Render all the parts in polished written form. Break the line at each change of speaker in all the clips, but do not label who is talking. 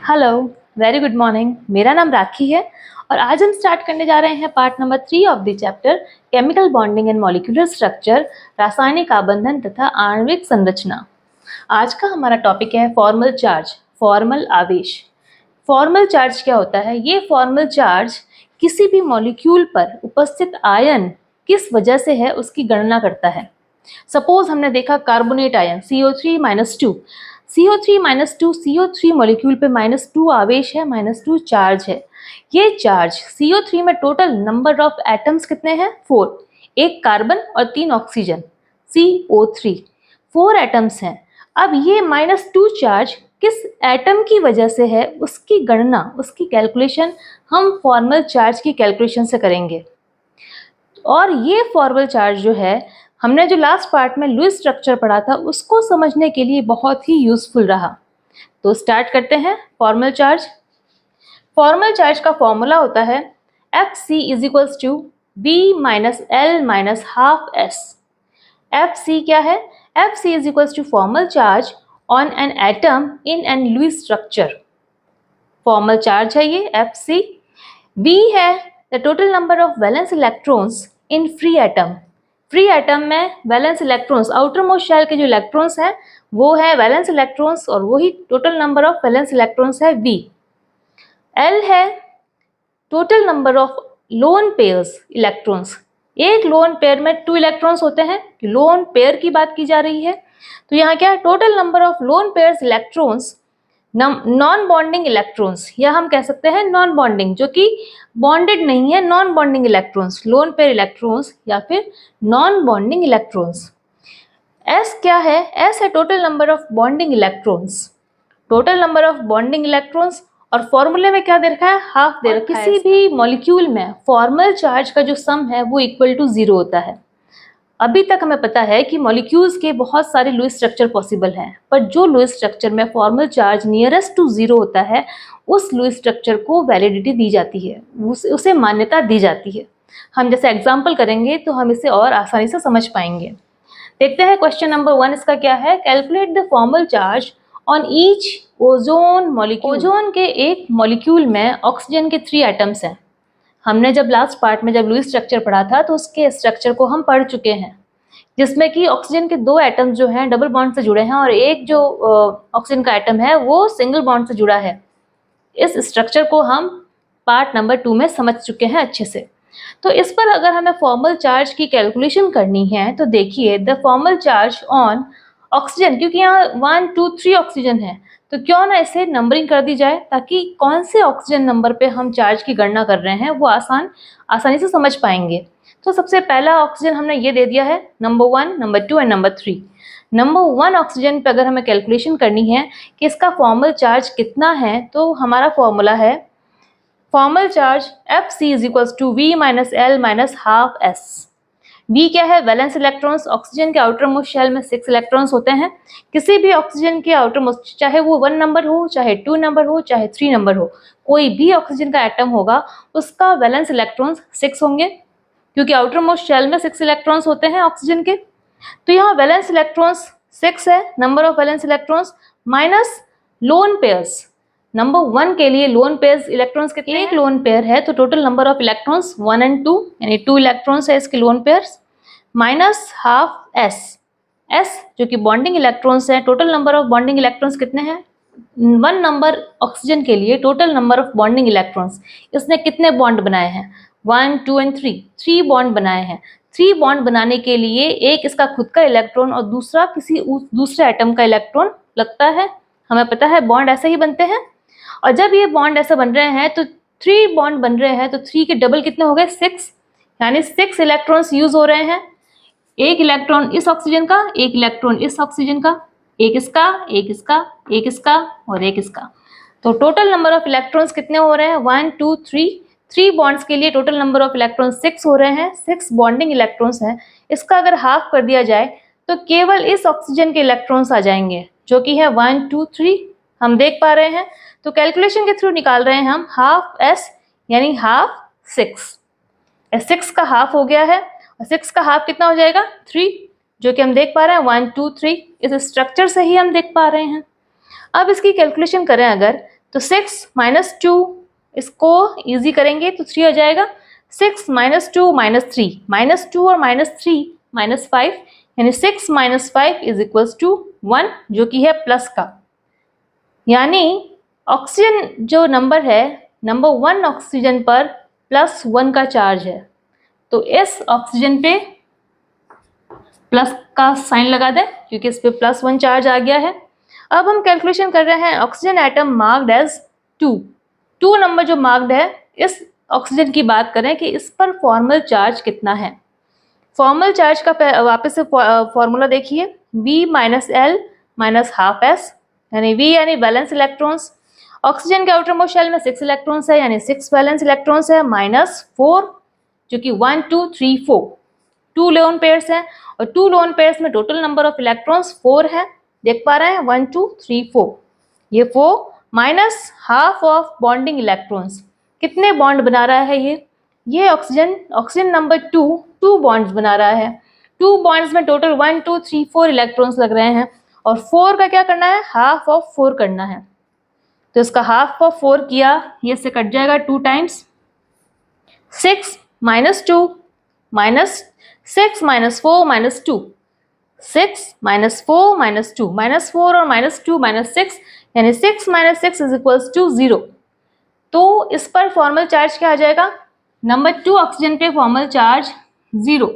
Hello, very good morning. मेरा नाम राखी है और आज हम स्टार्ट करने जा रहे हैं part number 3 of the chapter chemical bonding and molecular structure, रासायनिक आबंधन तथा आणविक संरचना। आज का हमारा टॉपिक है फॉर्मल चार्ज, फॉर्मल आवेश। फॉर्मल चार्ज क्या होता है? ये फॉर्मल चार्ज किसी भी मॉलिक्यूल पर उपस्थित आयन किस वजह से है उसकी गणना करता है। सपोज हमने देखा carbonate ion CO3-2, CO3-2, CO3 molecule पे -2 आवेश है, -2 चार्ज है। ये चार्ज CO3 में टोटल नंबर ऑफ एटम्स कितने हैं? 4, एक कार्बन और 3 ऑक्सीजन, CO3, 4 एटम्स हैं। अब ये -2 चार्ज किस एटम की वजह से है उसकी गणना, उसकी कैलकुलेशन हम फॉर्मल चार्ज की कैलकुलेशन से करेंगे। और ये फॉर्मल चार्ज जो है, हमने जो लास्ट पार्ट में लुईस स्ट्रक्चर पढ़ा था उसको समझने के लिए बहुत ही यूजफुल रहा। तो स्टार्ट करते हैं फॉर्मल चार्ज। फॉर्मल चार्ज का फॉर्मूला होता है Fc = V - L - ½ S। Fc क्या है? Fc = formal charge on an atom in an Lewis structure. Formal charge है ये Fc। V है the total number of valence electrons in free atom. Free atom में valence electrons, outer most shell के जो electrons हैं वो है valence electrons और वही total number of valence electrons है V। L है total number of lone pairs electrons. एक लोन पेयर में 2 इलेक्ट्रॉन्स होते हैं, लोन पेयर की बात की जा रही है। तो यहाँ क्या है? Total number of lone pairs electrons, non bonding electrons, या हम कह सकते हैं नॉन बॉन्डिंग, जो कि बॉन्डेड नहीं है, non bonding electrons, loan pair electrons या फिर नॉन बॉन्डिंग इलेक्ट्रॉन्स। एस क्या है? एस है total number of bonding electrons, total number of bonding electrons. और फॉर्मूले में क्या दे रखा है? हाफ दे रखा है। किसी भी मॉलिक्यूल में फॉर्मल चार्ज का जो सम है वो इक्वल टू 0 होता है। अभी तक हमें पता है कि मॉलिक्यूल्स के बहुत सारे लुईस स्ट्रक्चर पॉसिबल हैं, पर जो लुईस स्ट्रक्चर में फॉर्मल चार्ज नियरेस्ट टू 0 होता है उस लुईस स्ट्रक्चर को वैलिडिटी दी जाती है, उसे मान्यता दी जाती है। हम जैसे एग्जाम्पल करेंगे तो हम इसे और आसानी से समझ पाएंगे। देखते हैं क्वेश्चन नंबर 1 इसका क्या है। Calculate the formal charge on each ozone molecule. Ozone के एक मॉलिक्यूल में ऑक्सीजन के 3 एटम्स हैं। हमने जब लास्ट पार्ट में जब लुईस स्ट्रक्चर पढ़ा था तो उसके स्ट्रक्चर को हम पढ़ चुके हैं, जिसमें कि ऑक्सीजन के 2 एटम्स जो हैं डबल बॉन्ड से जुड़े हैं और एक जो ऑक्सीजन का एटम है वो सिंगल बॉन्ड से जुड़ा है। इस स्ट्रक्चर को हम पार्ट नंबर 2 में समझ चुके हैं अच्छे से। तो इस पर अगर हमें फॉर्मल चार्ज की कैलकुलेशन करनी है तो देखिए, the formal charge on oxygen, क्योंकि यहाँ 1 2 3 ऑक्सीजन है तो क्यों ना इसे नंबरिंग कर दी जाए, ताकि कौन से ऑक्सीजन नंबर पे हम चार्ज की गणना कर रहे हैं वो आसानी से समझ पाएंगे। तो सबसे पहला ऑक्सीजन हमने ये दे दिया है, number 1, number 2 and number 3। Number 1 oxygen पे अगर हमें कैलकुलेशन करनी है कि इसका फॉर्मल चार्ज कितना है, तो हमारा फॉर्मूला है formal charge Fc = V - L - ½ S। V क्या है? Valence electrons. ऑक्सीजन के आउटर मोस्ट शेल में 6 इलेक्ट्रॉन्स होते हैं। किसी भी ऑक्सीजन के आउटर मोस्ट, चाहे वो 1 नंबर हो, चाहे 2 नंबर हो, चाहे 3 नंबर हो, कोई भी ऑक्सीजन का एटम होगा उसका वैलेंस इलेक्ट्रॉन्स 6 होंगे, क्योंकि आउटर मोस्ट शेल में 6 इलेक्ट्रॉन्स होते हैं ऑक्सीजन के। तो यहाँ वैलेंस इलेक्ट्रॉन्स 6 है, number of valence electrons, minus lone pairs. Number 1 के लिए लोन पेयर्स इलेक्ट्रॉन्स कितने? एक लोन पेयर है तो total number of electrons 1 and 2, यानी 2 इलेक्ट्रॉन्स है इसके lone pairs, minus ½ S। S जो कि बॉन्डिंग इलेक्ट्रॉन्स है, total number of bonding electrons कितने हैं? 1 नंबर ऑक्सीजन के लिए total number of bonding electrons, इसने कितने बॉन्ड बनाए हैं? 1 2 एंड 3, 3 बॉन्ड बनाए हैं। 3 बॉन्ड बनाने के लिए एक इसका खुद का इलेक्ट्रॉन और दूसरा किसी दूसरे एटम का इलेक्ट्रॉन लगता है। हमें पता है बॉन्ड ऐसे ही बनते हैं। और जब ये बॉन्ड ऐसे बन रहे हैं तो 3 बॉन्ड बन रहे हैं तो 3 के डबल कितने हो गए? 6, यानी 6 इलेक्ट्रॉन्स यूज हो रहे हैं। एक इलेक्ट्रॉन इस ऑक्सीजन का, एक इलेक्ट्रॉन इस ऑक्सीजन का, एक इसका, एक इसका, एक इसका और एक इसका। तो टोटल नंबर ऑफ इलेक्ट्रॉन्स कितने हो रहे हैं? 1 2 3। 3 बॉन्ड्स के लिए टोटल नंबर ऑफ इलेक्ट्रॉन्स 6 हो रहे हैं। 6 बॉन्डिंग इलेक्ट्रॉन्स हैं। इसका अगर हाफ कर दिया जाए तो केवल इस ऑक्सीजन के इलेक्ट्रॉन्स आ जाएंगे, जो कि है 1 2 3, हम देख पा रहे हैं। तो कैलकुलेशन के थ्रू निकाल रहे हैं हम ½ S, यानी ½ 6। 6 का हाफ हो गया है और 6 का हाफ कितना हो जाएगा? 3, जो कि हम देख पा रहे हैं 1 2 3, इस स्ट्रक्चर से ही हम देख पा रहे हैं। अब इसकी कैलकुलेशन करें अगर, तो 6 माइनस 2, इसको इजी करेंगे तो 3 हो जाएगा। 6 माइनस 2 माइनस 3, माइनस 2 और माइनस 3 माइनस 5, यानी 6 माइनस 5 इज इक्वल्स टू 1, जो कि है प्लस का। यानी ऑक्सीजन जो नंबर है, नंबर 1 ऑक्सीजन पर +1 का चार्ज है। तो इस ऑक्सीजन पे प्लस का साइन लगा दें क्योंकि इस पे +1 चार्ज आ गया है। अब हम कैलकुलेशन कर रहे हैं oxygen atom marked as 2 number जो मार्क्ड है, इस ऑक्सीजन की बात करें कि इस पर फॉर्मल चार्ज कितना है। फॉर्मल चार्ज का वापस से फॉर्मूला देखिए, V minus L minus half S, यानी V यानी वैलेंस इलेक्ट्रॉन्स। ऑक्सीजन के आउटर मोस्ट शेल में 6 इलेक्ट्रॉन्स है, यानी 6 वैलेंस इलेक्ट्रॉन्स है, माइनस 4 जो कि 1 2 3 4, 2 लोन पेयर्स हैं, और 2 लोन पेयर्स में टोटल नंबर ऑफ इलेक्ट्रॉन्स 4 है, देख पा रहे हैं 1 2 3 4। ये 4 minus half of bonding electrons, कितने बॉन्ड बना रहा है ये ऑक्सीजन नंबर 2 बॉन्ड्स बना रहा है। 2 बॉन्ड्स में टोटल 1 2 3 4 इलेक्ट्रॉन्स लग रहे हैं, और 4 का क्या करना है, हाफ ऑफ 4 करना है। तो इसका हाफ ऑफ 4 किया, ये से कट जाएगा 2 times. 6 minus 2 minus 6 minus 4 minus 2, 6 minus 4 minus 2, minus 4 और माइनस 2 माइनस 6, यानी 6 माइनस 6 इज इक्वल्स टू 0। तो इस पर फॉर्मल चार्ज क्या आ जाएगा, नंबर 2 ऑक्सीजन पे फॉर्मल चार्ज 0।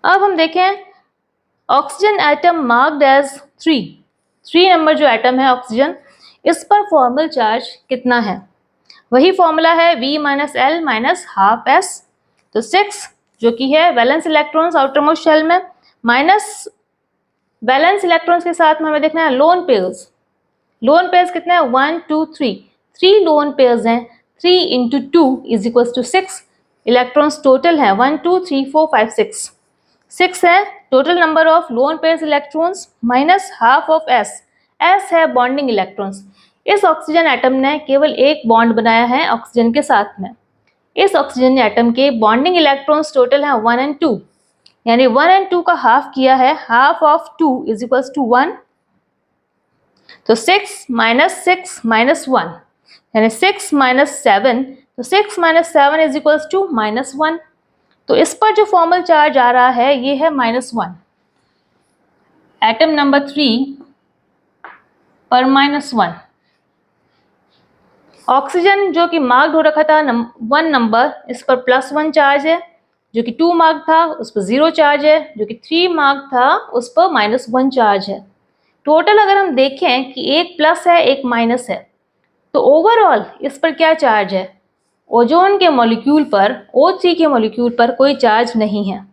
अब हम देखें oxygen atom marked as 3 number जो एटम है ऑक्सीजन, इस पर फॉर्मल चार्ज कितना है। वही फॉर्मूला है V minus L minus half S। तो 6 जो कि है valence electrons outer most shell में, माइनस वैलेंस इलेक्ट्रॉन्स के साथ में हमें देखना है लोन पेयर्स। लोन पेयर्स कितने हैं, 1 2 3 लोन पेयर्स हैं। 3 into 2 is equal to 6, electrons total है 1 2 3 4 5 6 है total number of lone pairs electrons, minus half of S है बॉन्डिंग इलेक्ट्रॉन्स। इस ऑक्सीजन एटम ने केवल एक बॉन्ड बनाया है ऑक्सीजन के साथ में। इस ऑक्सीजन एटम के बॉन्डिंग इलेक्ट्रॉन्स टोटल हैं 1 और 2, यानी 1 और 2 का हाफ किया है, half of 2 is equal to 1। तो 6 माइनस 1, यानी 6 माइनस 7, तो 6 माइनस 7 इज इक्वल टू -1। तो इस पर जो फॉर्मल चार्ज आ रहा है ये है -1। एटम नंबर 3 पर -1। ऑक्सीजन जो कि मार्क्ड हो रखा था 1 नंबर, इस पर +1 चार्ज है, जो कि 2 मार्क था उस पर 0 चार्ज है, जो कि 3 मार्क था उस पर -1 चार्ज है। टोटल अगर हम देखें कि एक प्लस है एक माइनस है, तो ओवरऑल इस पर क्या चार्ज है, ओजोन के मॉलिक्यूल पर, O3 के मॉलिक्यूल पर कोई चार्ज नहीं है,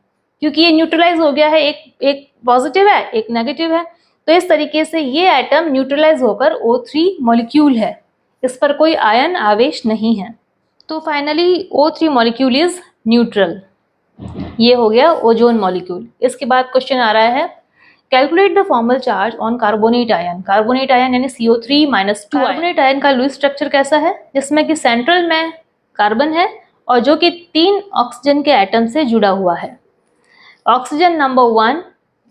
क्योंकि ये न्यूट्रलाइज हो गया है, एक पॉजिटिव है एक नेगेटिव है। तो इस तरीके से ये एटम न्यूट्रलाइज होकर O3 मॉलिक्यूल है, इस पर कोई आयन आवेश नहीं है। तो finally O3 molecule is neutral. ये हो गया ओजोन मॉलिक्यूल। इसके बाद क्वेश्चन आ रहा है, calculate the formal charge on carbonate ion. Carbonate ion यानी CO3 - 2। कार्बोनेट आयन का लुईस स्ट्रक्चर कैसा है, जिसमें कि सेंट्रल में कार्बन है और जो कि 3 ऑक्सीजन के एटम से जुड़ा हुआ है। ऑक्सीजन नंबर 1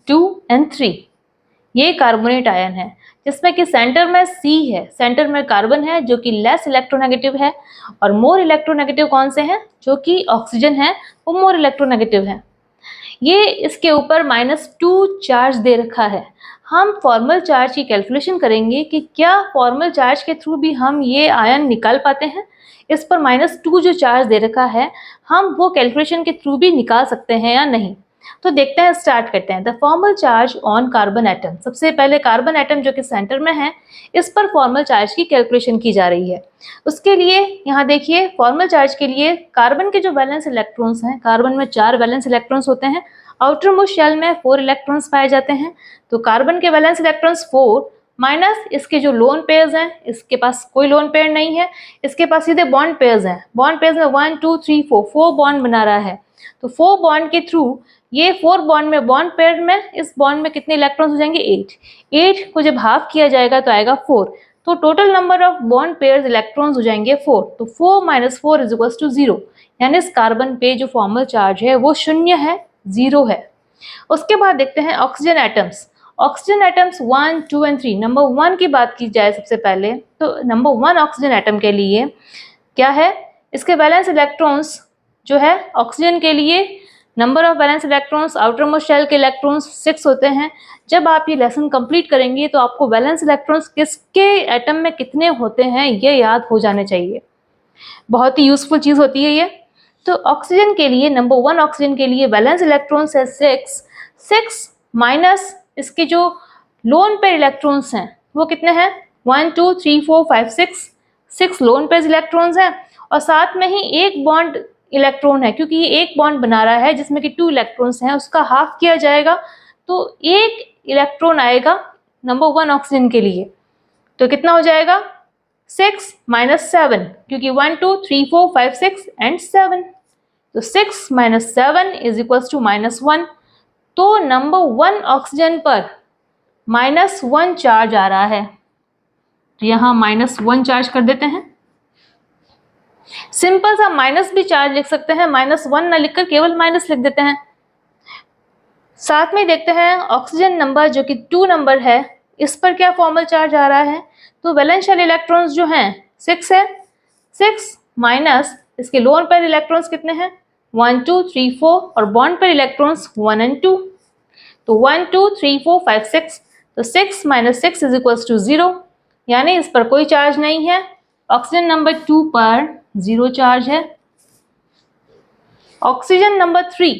2 एंड 3 ये कार्बोनेट आयन है, जिसमें कि सेंटर में C है, सेंटर में कार्बन है जो कि लेस इलेक्ट्रोनेगेटिव है, और मोर इलेक्ट्रोनेगेटिव कौन से हैं, जो कि ऑक्सीजन है वो मोर इलेक्ट्रोनेगेटिव है। ये इसके ऊपर -2 चार्ज दे रखा है। हम फॉर्मल चार्ज की कैलकुलेशन करेंगे कि क्या फॉर्मल चार्ज के थ्रू भी हम ये आयन निकाल पाते हैं। इस पर -2 जो चार्ज दे रखा है, हम वो कैलकुलेशन के थ्रू भी निकाल सकते हैं या नहीं। तो देखते हैं, स्टार्ट करते हैं। The formal charge on carbon atom. सबसे पहले कार्बन एटम जो कि सेंटर में है, इस पर फॉर्मल चार्ज की कैलकुलेशन की जा रही है। उसके लिए यहाँ देखिए, फॉर्मल चार्ज के लिए कार्बन के जो वैलेंस इलेक्ट्रॉन्स हैं, कार्बन में 4 वैलेंस इलेक्ट्रॉन्स होते हैं, आउटर मोस्ट शेल में 4 इलेक्ट्रॉन्स पाए जाते हैं। तो कार्बन के वैलेंस इलेक्ट्रॉन्स 4 माइनस इसके जो लोन पेयर्स हैं, इसके पास कोई लोन पेयर नहीं है, इसके पास सीधे बॉन्ड पेयर्स हैं। बॉन्ड पेयर्स में 1 2 3 4 बॉन्ड बना रहा है। तो 4 बॉन्ड के थ्रू ये 4 बॉन्ड में, बॉन्ड पेयर में, इस बॉन्ड में कितने इलेक्ट्रॉन्स हो जाएंगे, 8 को जब हाफ किया जाएगा तो आएगा 4। तो total number of bond pairs electrons हो जाएंगे 4। तो 4 - 4 इज इक्वल टू 0, यानी इस कार्बन पे जो फॉर्मल चार्ज है वो 0 है, 0 है। उसके बाद देखते हैं oxygen atoms. Oxygen atoms 1, 2 and 3। Number 1 की बात की जाए सबसे पहले, तो नंबर 1 ऑक्सीजन एटम के लिए क्या है, इसके वैलेंस इलेक्ट्रॉन्स जो है ऑक्सीजन के लिए number of valence electrons outer most shell के इलेक्ट्रॉन्स 6 होते हैं। जब आप ये लेसन कंप्लीट करेंगे तो आपको वैलेंस इलेक्ट्रॉन्स किसके एटम में कितने होते हैं ये याद हो जाने चाहिए। बहुत ही यूजफुल चीज होती है ये। तो ऑक्सीजन के लिए नंबर 1 ऑक्सीजन के लिए वैलेंस इलेक्ट्रॉन्स है 6 माइनस इसके जो लोन पेयर इलेक्ट्रॉन्स हैं वो कितने हैं, 1 2 3 4 5 6 लोन पेयर इलेक्ट्रॉन्स हैं, और साथ में ही एक बॉन्ड इलेक्ट्रॉन है, क्योंकि ये एक बॉन्ड बना रहा है जिसमें कि 2 इलेक्ट्रॉन्स हैं, उसका हाफ किया जाएगा तो एक इलेक्ट्रॉन आएगा नंबर 1 ऑक्सीजन के लिए। तो कितना हो जाएगा 6 माइनस 7, क्योंकि 1 2 3 4 5 6 एंड 7, तो 6 माइनस 7 इज इक्वल टू -1। तो नंबर 1 ऑक्सीजन पर -1 चार्ज आ रहा है, तो यहाँ -1 चार्ज कर देते हैं। सिंपल सा माइनस भी चार्ज लिख सकते हैं, -1 ना लिखकर केवल माइनस लिख देते हैं। साथ में देखते हैं ऑक्सीजन नंबर जो कि 2 नंबर है, इस पर क्या फॉर्मल चार्ज आ रहा है। तो वैलेंस शेल इलेक्ट्रॉन्स जो हैं 6 है, 6 माइनस इसके लोन पेयर इलेक्ट्रॉन्स कितने हैं 1 2 3 4 और बॉन्ड पेयर इलेक्ट्रॉन्स 1 एंड 2, तो 1 2 3 4 5 6, तो 6 माइनस 6 इज इक्वल टू 0, यानी इस पर कोई चार्ज नहीं है। ऑक्सीजन नंबर 2 पर 0 चार्ज है। ऑक्सीजन नंबर 3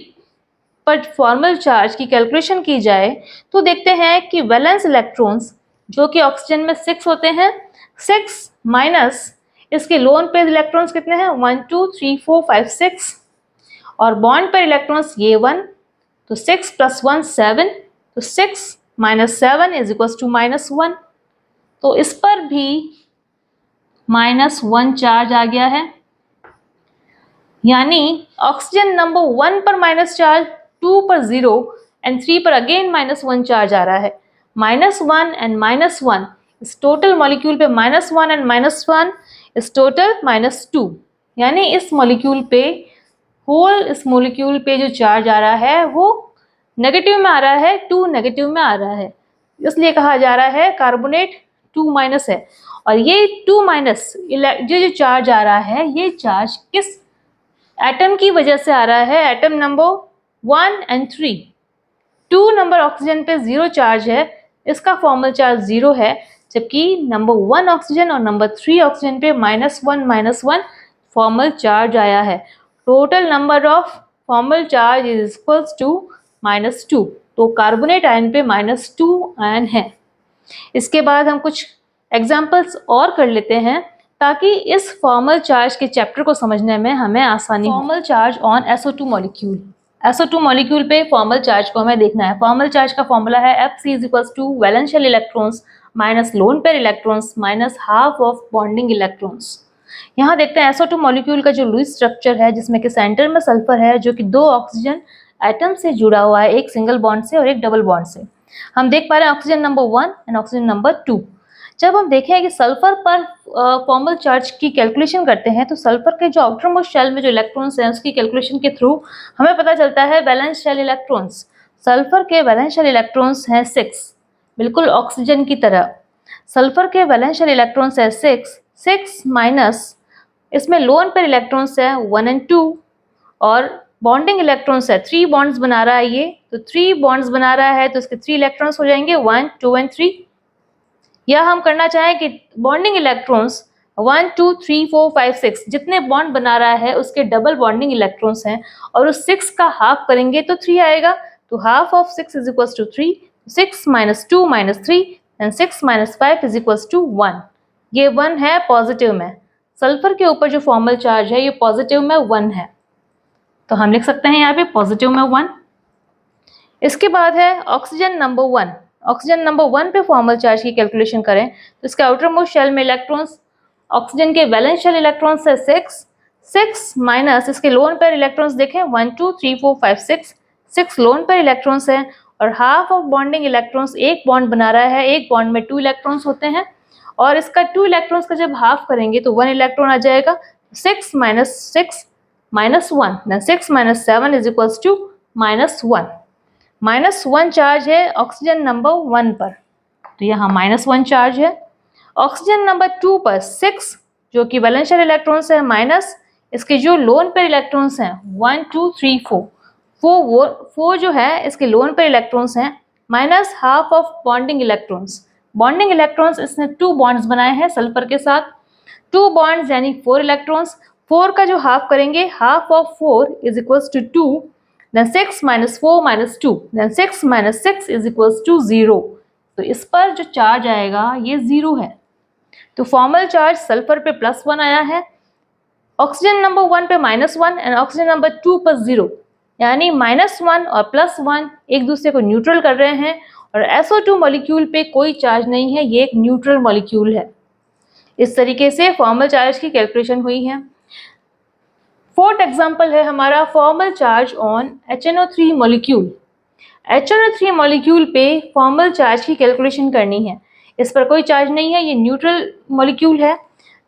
पर फॉर्मल चार्ज की कैलकुलेशन की जाए तो देखते हैं कि वैलेंस इलेक्ट्रॉन्स जो कि ऑक्सीजन में 6 होते हैं, 6 माइनस इसके लोन पेयर इलेक्ट्रॉन्स कितने हैं 1 2 3 4 5 6, और बॉन्ड पेयर इलेक्ट्रॉन्स ये 1, तो 6 प्लस 1 7, तो 6 माइनस 7 इज इक्वल टू -1, तो इस पर भी -1 चार्ज आ गया है, यानी ऑक्सीजन नंबर 1 पर माइनस चार्ज, 2 पर 0 एंड 3 पर अगेन -1 चार्ज आ रहा है। -1 एंड -1 इस टोटल मॉलिक्यूल पे -1 एंड -1 इस टोटल -2, यानी इस मॉलिक्यूल पे इस मॉलिक्यूल पे जो चार्ज आ रहा है वो नेगेटिव में आ रहा है, 2 नेगेटिव में आ रहा है, इसलिए कहा जा रहा है कार्बोनेट 2- है। और ये 2- जो चार्ज आ रहा है, ये चार्ज किस एटम की वजह से आ रहा है, atom number 1 and 3। 2 number oxygen पे 0 चार्ज है, इसका फॉर्मल चार्ज 0 है, जबकि नंबर 1 ऑक्सीजन और नंबर 3 ऑक्सीजन पे -1 फॉर्मल चार्ज आया है। Total number of formal charge is equal to -2, तो कार्बोनेट आयन पे -2 आयन है। इसके बाद हम कुछ एग्जाम्पल्स और कर लेते हैं ताकि इस फॉर्मल चार्ज के चैप्टर को समझने में हमें आसानी हो। Formal charge on SO2 molecule. SO2 molecule पे फॉर्मल चार्ज को हमें देखना है। फॉर्मल चार्ज का फॉर्मूला है Fc is equal to valence shell electrons minus lone pair electrons minus half of bonding electrons. यहाँ देखते हैं SO2 मॉलिक्यूल का जो लुईस स्ट्रक्चर है, जिसमें कि सेंटर में सल्फर है जो कि 2 ऑक्सीजन एटम से जुड़ा हुआ है, एक सिंगल बॉन्ड से और एक डबल बॉन्ड से। हम देख पा रहे हैं oxygen number 1 and oxygen number 2। जब हम देखें कि सल्फर पर फॉर्मल चार्ज की कैलकुलेशन करते हैं तो सल्फर के जो आउटर मोस्ट शेल में जो इलेक्ट्रॉन्स हैं उसकी कैलकुलेशन के थ्रू हमें पता चलता है वैलेंस शेल इलेक्ट्रॉन्स। सल्फर के वैलेंस शेल इलेक्ट्रॉन्स हैं 6, बिल्कुल ऑक्सीजन की तरह। सल्फर के वैलेंस शेल इलेक्ट्रॉन्स है 6 माइनस इसमें लोन पेयर इलेक्ट्रॉन्स है 1 एंड 2 और बॉन्डिंग इलेक्ट्रॉन्स है 3 बॉन्ड्स बना रहा है ये, तो 3 बॉन्ड्स बना रहा है तो इसके 3 इलेक्ट्रॉन्स हो जाएंगे 1 2 एंड 3। या हम करना चाहें कि बॉन्डिंग इलेक्ट्रॉन्स 1 2 3 4 5 6 जितने बॉन्ड बना रहा है उसके डबल बॉन्डिंग इलेक्ट्रॉन्स हैं और उस 6 का हाफ करेंगे तो 3 आएगा, तो half of 6 is equal to 3, 6 minus 2 minus 3 and 6 minus 5 is equal to 1। ये 1 है पॉजिटिव में, सल्फर के ऊपर जो फॉर्मल चार्ज है ये पॉजिटिव में 1 है, तो हम लिख सकते हैं यहाँ पे पॉजिटिव में 1। इसके बाद है ऑक्सीजन नंबर 1। ऑक्सीजन नंबर 1 पे फॉर्मल चार्ज की कैलकुलेशन करें तो इसके आउटर मोस्ट शेल में इलेक्ट्रॉन्स ऑक्सीजन के वैलेंस शेल इलेक्ट्रॉन्स है 6 माइनस इसके लोन पेयर इलेक्ट्रॉन्स देखें 1 2 3 4 5 6 लोन पेयर इलेक्ट्रॉन्स हैं और हाफ ऑफ बॉन्डिंग इलेक्ट्रॉन्स, एक बॉन्ड बना रहा है, एक बॉन्ड में 2 इलेक्ट्रॉन्स होते हैं और इसका 2 इलेक्ट्रॉन्स का जब हाफ करेंगे तो 1 इलेक्ट्रॉन आ जाएगा। 6 minus 1 then 6 minus 7 is equals to -1। -1 charge है ऑक्सीजन नंबर 1 पर, तो यहाँ -1 चार्ज है। ऑक्सीजन नंबर 2 पर 6 जो कि वैलेंशियल इलेक्ट्रॉन्स है माइनस इसके जो लोन पेयर इलेक्ट्रॉन्स हैं 1 2 3 4 4 जो है इसके लोन पेयर इलेक्ट्रॉन्स हैं minus half of bonding electrons. Bonding electrons इसने 2 बॉन्ड्स बनाए हैं सल्फर के साथ, 2 बॉन्ड्स यानी 4 इलेक्ट्रॉन्स। 4 का जो हाफ करेंगे, half of 4 is equals to 2, then 6 minus 4 minus 2, then 6 minus 6 is equals to 0। तो इस पर जो चार्ज आएगा ये 0 है, तो फॉर्मल चार्ज सल्फर पे +1 आया है, ऑक्सीजन नंबर 1 पे -1 एंड ऑक्सीजन नंबर 2 पर 0, यानी -1 और +1 एक दूसरे को न्यूट्रल कर रहे हैं और SO2 मॉलिक्यूल पे कोई चार्ज नहीं है, ये एक न्यूट्रल मॉलिक्यूल है। इस तरीके से फॉर्मल चार्ज की कैलकुलेशन हुई है। फोर्थ एग्जाम्पल है हमारा formal charge on HNO3 molecule. HNO3 molecule पे फॉर्मल चार्ज की कैलकुलेशन करनी है। इस पर कोई चार्ज नहीं है, ये न्यूट्रल मॉलिक्यूल है।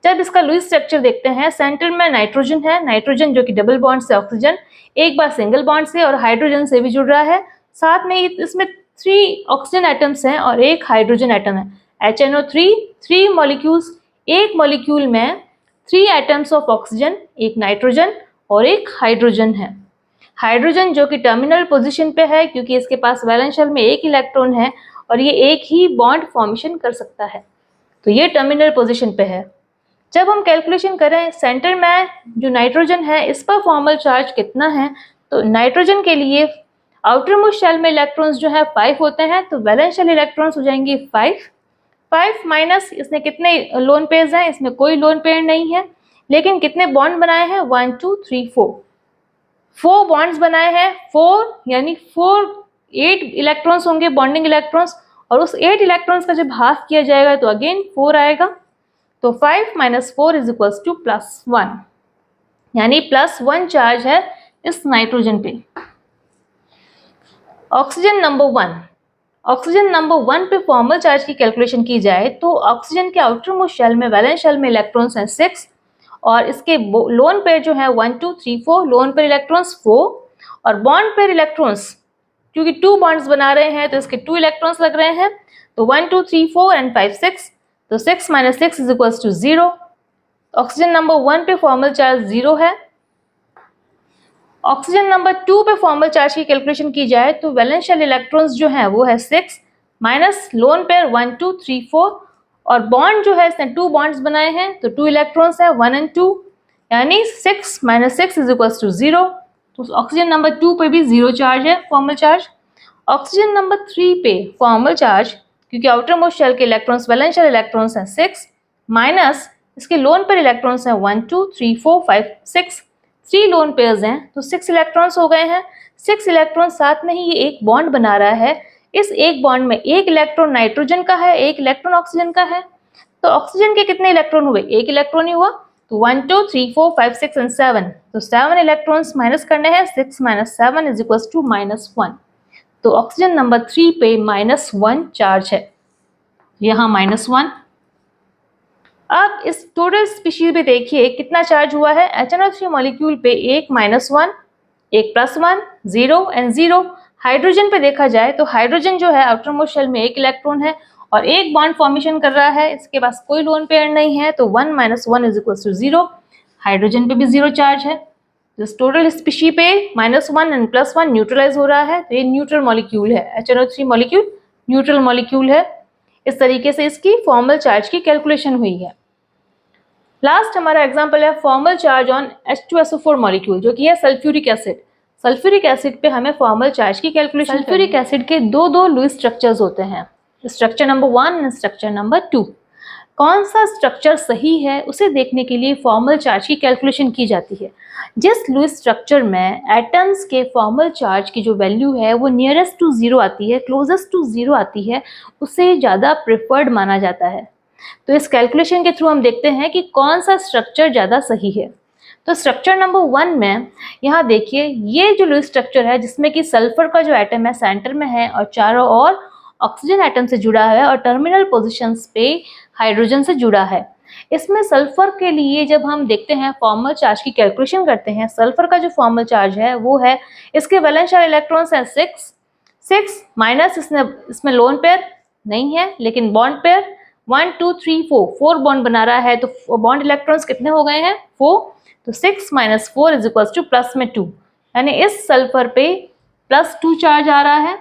जब इसका लुईस स्ट्रक्चर देखते हैं, सेंटर में नाइट्रोजन है, नाइट्रोजन जो कि डबल बॉन्ड से ऑक्सीजन, एक बार सिंगल बॉन्ड से और हाइड्रोजन से भी जुड़ रहा है, साथ में इसमें 3 ऑक्सीजन एटम्स हैं और एक हाइड्रोजन एटम है। HNO3 3 मॉलिक्यूल्स, एक मॉलिक्यूल में 3 एटम्स ऑफ ऑक्सीजन, एक नाइट्रोजन और एक हाइड्रोजन है। हाइड्रोजन जो कि टर्मिनल पोजीशन पे है क्योंकि इसके पास वैलेंस शेल में एक इलेक्ट्रॉन है और ये एक ही बॉन्ड फॉर्मेशन कर सकता है, तो ये टर्मिनल पोजीशन पे है। जब हम कैलकुलेशन करें सेंटर में जो नाइट्रोजन है इस पर फॉर्मल चार्ज कितना है, तो नाइट्रोजन के लिए आउटर मोस्ट शेल में इलेक्ट्रॉन्स जो है 5 होते हैं, तो वैलेंस शेल इलेक्ट्रॉन्स हो जाएंगे 5 माइनस इसने कितने लोन पेयर्स हैं, इसमें कोई लोन पेयर नहीं है, लेकिन कितने बॉन्ड बनाए हैं 1 2 3 4 बॉन्ड्स बनाए हैं। 4 यानी 8 इलेक्ट्रॉन्स होंगे बॉन्डिंग इलेक्ट्रॉन्स, और उस 8 इलेक्ट्रॉन्स का जब हाफ किया जाएगा तो अगेन 4 आएगा, तो 5 माइनस 4 इज इक्वल्स टू +1, यानी +1 चार्ज है इस नाइट्रोजन पे। ऑक्सीजन नंबर 1 पे फॉर्मल चार्ज की कैलकुलेशन की जाए तो ऑक्सीजन के आउटर मोस्ट शेल में वैलेंस शेल में इलेक्ट्रॉन्स हैं 6 और इसके लोन पेयर जो है 1 2 3 4, लोन पेयर इलेक्ट्रॉन्स 4 और बॉन्ड पेयर इलेक्ट्रॉन्स क्योंकि 2 बॉन्ड्स बना रहे हैं तो इसके 2 इलेक्ट्रॉन्स लग रहे हैं, तो 1 2 3 4 एंड 5 6, तो 6 minus 6 is equals to 0। Oxygen number 1 पे फॉर्मल चार्ज 0 है। ऑक्सीजन नंबर 2 पे फॉर्मल चार्ज की कैलकुलेशन की जाए तो वैलेंस शेल इलेक्ट्रॉन्स जो है वो है 6 माइनस लोन पेयर 1 2 3 4 और बॉन्ड जो है इसने 2 बॉन्ड्स बनाए हैं तो 2 इलेक्ट्रॉन्स है 1 एंड 2, यानी 6 माइनस 6 इज इक्वल्स टू 0। तो ऑक्सीजन नंबर 2 पे भी 0 चार्ज है फॉर्मल चार्ज। ऑक्सीजन नंबर 3 पे फॉर्मल चार्ज क्योंकि आउटर मोस्ट शेल के इलेक्ट्रॉन्स वैलेंस शेल इलेक्ट्रॉन्स हैं 6 माइनस इसके लोन पेयर इलेक्ट्रॉन्स हैं 1 2 3 4 5 6, 3 लोन पेयर्स हैं तो 6 इलेक्ट्रॉन्स हो गए हैं। 6 इलेक्ट्रॉन साथ में ही ये एक बॉन्ड बना रहा है, इस एक बॉन्ड में एक इलेक्ट्रॉन नाइट्रोजन का है, एक इलेक्ट्रॉन ऑक्सीजन का है, तो ऑक्सीजन के कितने इलेक्ट्रॉन हुए, एक इलेक्ट्रॉन ही हुआ, तो 1 2 3 4 5 6 एंड 7, तो 7 इलेक्ट्रॉन्स माइनस करने हैं, 6 माइनस 7 इज इक्वल्स टू -1, तो ऑक्सीजन नंबर 3 पे -1 चार्ज है, यहाँ -1। अब इस टोटल स्पीशीज में देखिए कितना चार्ज हुआ है, HNO3 मॉलिक्यूल पे एक -1, एक +1, 0 एंड 0। हाइड्रोजन पे देखा जाए तो हाइड्रोजन जो है आउटर मोस्ट शेल में एक इलेक्ट्रॉन है और एक बॉन्ड फॉर्मेशन कर रहा है, इसके पास कोई लोन पेयर नहीं है, तो 1 - 1 इज इक्वल टू 0। हाइड्रोजन पे भी 0 चार्ज है, तो इस टोटल स्पीशी पे -1 एंड +1 न्यूट्रलाइज हो रहा है, तो ये न्यूट्रल मॉलिक्यूल है, HNO3 मॉलिक्यूल न्यूट्रल मॉलिक्यूल है। इस तरीके से इसकी फॉर्मल चार्ज की कैलकुलेशन हुई है। लास्ट हमारा एग्जांपल है formal charge on H2SO4 molecule, जो कि है सल्फ्यूरिक एसिड। सल्फ्यूरिक एसिड पे हमें फॉर्मल चार्ज की कैलकुलेशन। सल्फ्यूरिक एसिड के दो लुईस स्ट्रक्चर्स होते हैं, structure number 1 and structure number 2। कौन सा स्ट्रक्चर सही है उसे देखने के लिए फॉर्मल चार्ज की कैलकुलेशन की जाती है। जिस लुईस स्ट्रक्चर में एटम्स के फॉर्मल चार्ज की जो वैल्यू है वो नियरेस्ट टू 0 आती है, क्लोजेस्ट टू 0 आती है, उसे ज़्यादा प्रिफर्ड माना जाता है। तो इस कैलकुलेशन के थ्रू हम देखते हैं कि कौन सा स्ट्रक्चर ज़्यादा सही है। तो स्ट्रक्चर नंबर 1 में यहाँ देखिए ये जो लुईस स्ट्रक्चर है जिसमें कि सल्फर का जो एटम है सेंटर में है और चारों ओर ऑक्सीजन एटम से जुड़ा है और टर्मिनल पोजीशंस पे हाइड्रोजन से जुड़ा है। इसमें सल्फर के लिए जब हम देखते हैं फॉर्मल चार्ज की कैलकुलेशन करते हैं, सल्फर का जो फॉर्मल चार्ज है वो है, इसके वैलेंस शेल इलेक्ट्रॉन्स हैं 6, 6 माइनस इसमें लोन पेयर नहीं है लेकिन बॉन्ड पेयर 1 2 3 4 बॉन्ड बना रहा है, तो बॉन्ड इलेक्ट्रॉन्स कितने हो गए हैं 4। तो 6 minus 4 is equal two plus में 2, यानी इस सल्फर पे +2 चार्ज आ रहा है।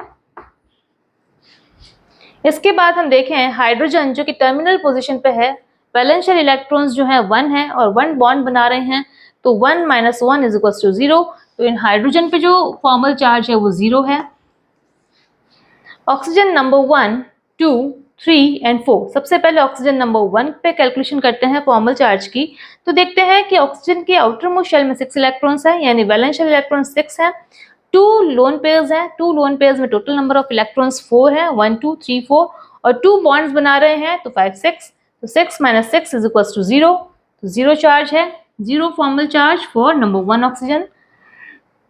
इसके बाद हम देखें हाइड्रोजन जो कि टर्मिनल पोजीशन पे है, वैलेंशियल इलेक्ट्रॉन्स जो है 1 है और 1 बॉन्ड बना रहे हैं, तो 1 माइनस 1 इज इक्वल टू 0। तो इन हाइड्रोजन पे जो फॉर्मल चार्ज है वो 0 है। ऑक्सीजन नंबर 1 2 3 एंड 4, सबसे पहले ऑक्सीजन नंबर 1 पे कैलकुलेशन करते हैं फॉर्मल चार्ज की। तो देखते हैं कि ऑक्सीजन के आउटर मोस्ट शेल में 6 इलेक्ट्रॉन्स है, यानी वैलेंशियल इलेक्ट्रॉन 6 है, 2 लोन पेयर्स हैं, 2 लोन पेयर्स में टोटल नंबर ऑफ इलेक्ट्रॉन्स 4 है, 1 2 3 4, और 2 बॉन्ड्स बना रहे हैं तो 5 6। तो 6 माइनस 6 इज इक्वल टू 0, तो 0 चार्ज है, 0 formal charge for number 1 oxygen.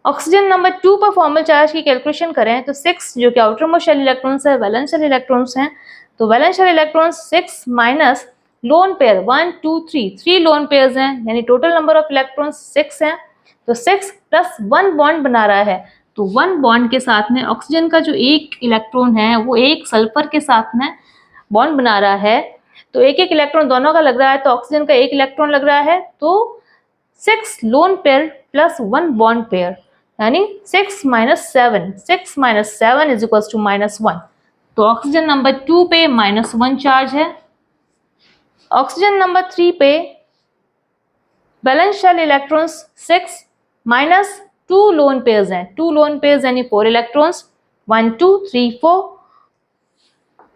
Oxygen number 2 पर फॉर्मल चार्ज की कैलकुलेशन करें तो 6 जो कि आउटर मोस्ट शेल इलेक्ट्रॉन्स है, वैलेंशियल इलेक्ट्रॉन्स हैं, तो valential electrons 6 minus lone pair 1 2 3 lone pairs हैं, यानी टोटल नंबर ऑफ इलेक्ट्रॉन्स 6 हैं। तो 6 प्लस 1 बॉन्ड बना रहा है, तो 1 बॉन्ड के साथ में ऑक्सीजन का जो एक इलेक्ट्रॉन है वो एक सल्फर के साथ में बॉन्ड बना रहा है, तो एक एक इलेक्ट्रॉन दोनों का लग रहा है, तो ऑक्सीजन का एक इलेक्ट्रॉन लग रहा है, तो 6 lone pair plus 1 bond pair, यानी 6 माइनस 7 इज इक्वल टू -1। तो ऑक्सीजन नंबर 2 पे -1 चार्ज है। ऑक्सीजन नंबर 3 पे valence shell electrons 6 minus 2 lone pairs हैं, 2 लोन पेयर्स यानी 4 इलेक्ट्रॉन्स, 1 2 3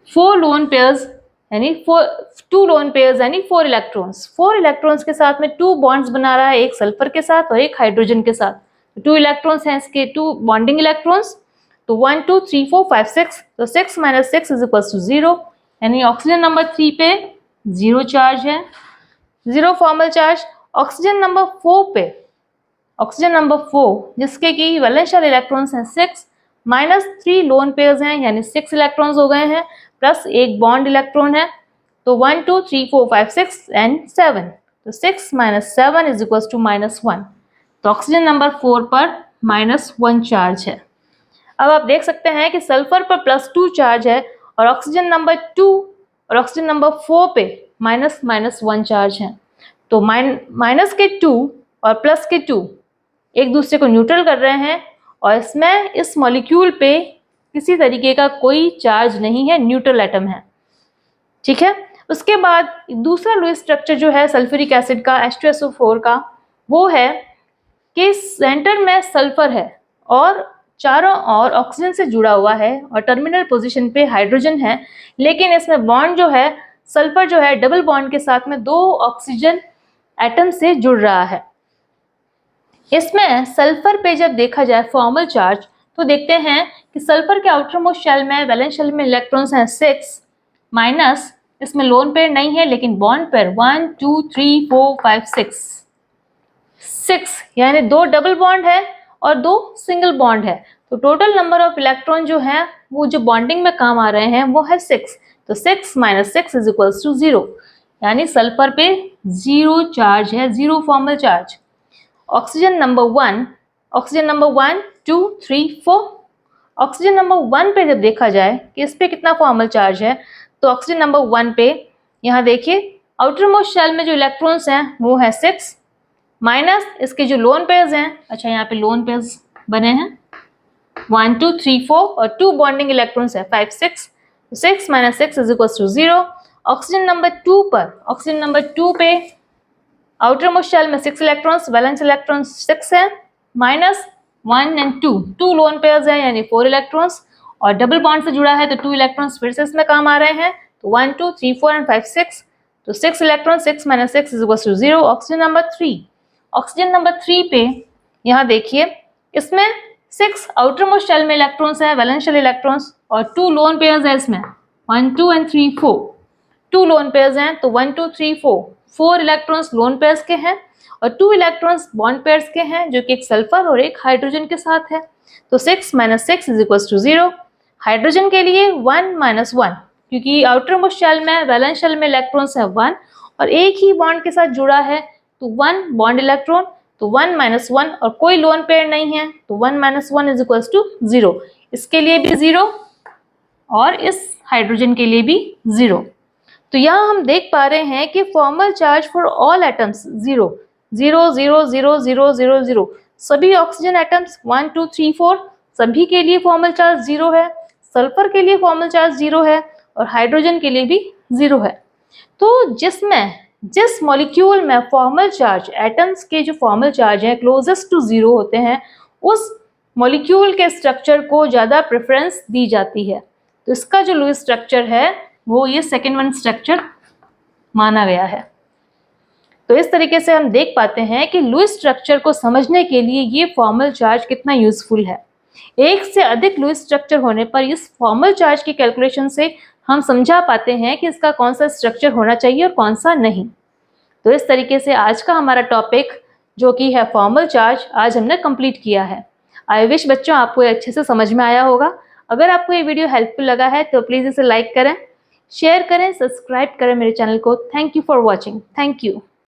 4 लोन पेयर्स यानी 2 लोन पेयर्स यानी 4 इलेक्ट्रॉन्स, 4 इलेक्ट्रॉन्स के साथ में 2 बॉन्ड्स बना रहा है, एक सल्फर के साथ और एक हाइड्रोजन के साथ। 2 इलेक्ट्रॉन्स हैं इसके, 2 बॉन्डिंग इलेक्ट्रॉन्स, तो 1 2 3 4 5 6, तो 6 माइनस 6 इज इक्वल टू 0, यानी ऑक्सीजन नंबर 3 पे 0 चार्ज है, 0 फॉर्मल चार्ज। ऑक्सीजन नंबर 4 पे, ऑक्सीजन नंबर 4 जिसके की वैलेंशियल इलेक्ट्रॉन्स हैं 6 माइनस 3 लोन पेयर्स हैं, यानी 6 इलेक्ट्रॉन्स हो गए हैं, प्लस एक बॉन्ड इलेक्ट्रॉन है, तो 1 2 3 4 5 6 एंड 7, तो 6 माइनस 7 इज इक्वल टू -1। तो ऑक्सीजन नंबर 4 पर -1 चार्ज है। अब आप देख सकते हैं कि सल्फर पर +2 चार्ज है और ऑक्सीजन नंबर 2 और ऑक्सीजन नंबर 4 पे -1 चार्ज है, तो माइनस के 2 और प्लस के 2 एक दूसरे को न्यूट्रल कर रहे हैं, और इसमें इस मॉलिक्यूल पे किसी तरीके का कोई चार्ज नहीं है, न्यूट्रल एटम है, ठीक है। उसके बाद दूसरा लुईस स्ट्रक्चर जो है सल्फ्यूरिक एसिड का H2SO4 का, वो है कि सेंटर में सल्फर है और चारों ओर ऑक्सीजन से जुड़ा हुआ है और टर्मिनल पोजीशन पे हाइड्रोजन है, लेकिन इसमें बॉन्ड जो है सल्फर जो है डबल बॉन्ड के साथ में 2 ऑक्सीजन एटम से जुड़ रहा है। इसमें सल्फर पे जब देखा जाए फॉर्मल चार्ज तो देखते हैं कि सल्फर के आउटर मोस्ट शेल में वैलेंस शेल में इलेक्ट्रॉन्स हैं 6 माइनस, इसमें लोन पेयर नहीं है लेकिन बॉन्ड पेयर 1 2 3 4 5 6, यानी 2 डबल बॉन्ड है और 2 सिंगल बॉन्ड है, तो टोटल नंबर ऑफ इलेक्ट्रॉन जो है वो जो बॉन्डिंग में काम आ रहे हैं वो है 6, तो 6 माइनस 6 इज इक्वल टू 0, यानी सल्फर पे 0 चार्ज है, 0 formal charge. Oxygen number 1 2 3 4, oxygen number 1 पे जब देखा जाए कि इस पे कितना फॉर्मल चार्ज है, तो ऑक्सीजन नंबर 1 पे यहाँ देखिए आउटर मोस्ट शेल में जो इलेक्ट्रॉन्स हैं वो है 6 माइनस इसके जो लोन पेयर्स हैं, अच्छा यहाँ पे लोन पेयर्स बने हैं 1 2 3 4 और 2 बॉन्डिंग इलेक्ट्रॉन्स है 5 6, 6 minus 6 is equal to 0। Oxygen number 2 पर, ऑक्सीजन नंबर 2 पे आउटर मोस्ट शेल में 6 इलेक्ट्रॉन्स, वैलेंस इलेक्ट्रॉन्स 6 है, माइनस 1 एंड 2 लोन पेयर्स हैं यानी 4 इलेक्ट्रॉन्स, और डबल बॉन्ड से जुड़ा है तो 2 इलेक्ट्रॉन्स फिर से इसमें काम आ रहे हैं, तो 1 2 3 4 एंड 5 6, तो 6 electron, 6 minus 6 is equal to 0। Oxygen number 3, oxygen number 3 पे यहाँ देखिए इसमें 6 आउटर मोस्ट शेल में इलेक्ट्रॉन्स हैं, वैलेंस शेल इलेक्ट्रॉन्स, और 2 लोन पेयर्स हैं इसमें 1 2 एंड 3 4, 2 लोन पेयर्स हैं, तो 1 2 3 4 इलेक्ट्रॉन्स लोन पेयर्स के हैं और 2 इलेक्ट्रॉन्स बॉन्ड पेयर्स के हैं जो कि एक सल्फर और एक हाइड्रोजन के साथ है, तो 6 minus 6 is equal to 0। Hydrogen के लिए 1 माइनस 1, क्योंकि आउटर मोस्ट शेल में वैलेंस शेल में इलेक्ट्रॉन्स है 1 और एक ही बॉन्ड के साथ जुड़ा है, तो 1 बॉन्ड इलेक्ट्रॉन, तो 1 माइनस 1 और कोई लोन पेयर नहीं है, तो 1 माइनस 1 इज इक्वल टू 0। इसके लिए भी 0 और इस हाइड्रोजन के लिए भी 0। तो यहाँ हम देख पा रहे हैं कि formal charge for all atoms 0 0 0 0 0 0 0। सभी ऑक्सीजन एटम्स 1 2 3 4 सभी के लिए फॉर्मल चार्ज 0 है। सल्फर के लिए फॉर्मल चार्ज 0 है और हाइड्रोजन के लिए भी 0 है। तो जिस मॉलिक्यूल में फॉर्मल चार्ज, एटम्स के जो फॉर्मल चार्ज हैं क्लोजेस्ट टू 0 होते हैं, उस मॉलिक्यूल के स्ट्रक्चर को ज़्यादा प्रेफरेंस दी जाती है। तो इसका जो लुईस स्ट्रक्चर है वो ये सेकेंड वन स्ट्रक्चर माना गया है। तो इस तरीके से हम देख पाते हैं कि लुईस स्ट्रक्चर को समझने के लिए ये फॉर्मल चार्ज कितना यूजफुल है। एक से अधिक लुईस स्ट्रक्चर होने पर इस फॉर्मल चार्ज की कैलकुलेशन से हम समझा पाते हैं कि इसका कौन सा स्ट्रक्चर होना चाहिए और कौन सा नहीं। तो इस तरीके से आज का हमारा टॉपिक जो कि है फॉर्मल चार्ज, आज हमने कंप्लीट किया है। आई विश बच्चों आपको ये अच्छे से समझ में आया होगा। अगर आपको ये वीडियो हेल्पफुल लगा है तो प्लीज़ इसे लाइक करें, शेयर करें, सब्सक्राइब करें मेरे चैनल को। Thank you for watching. Thank you.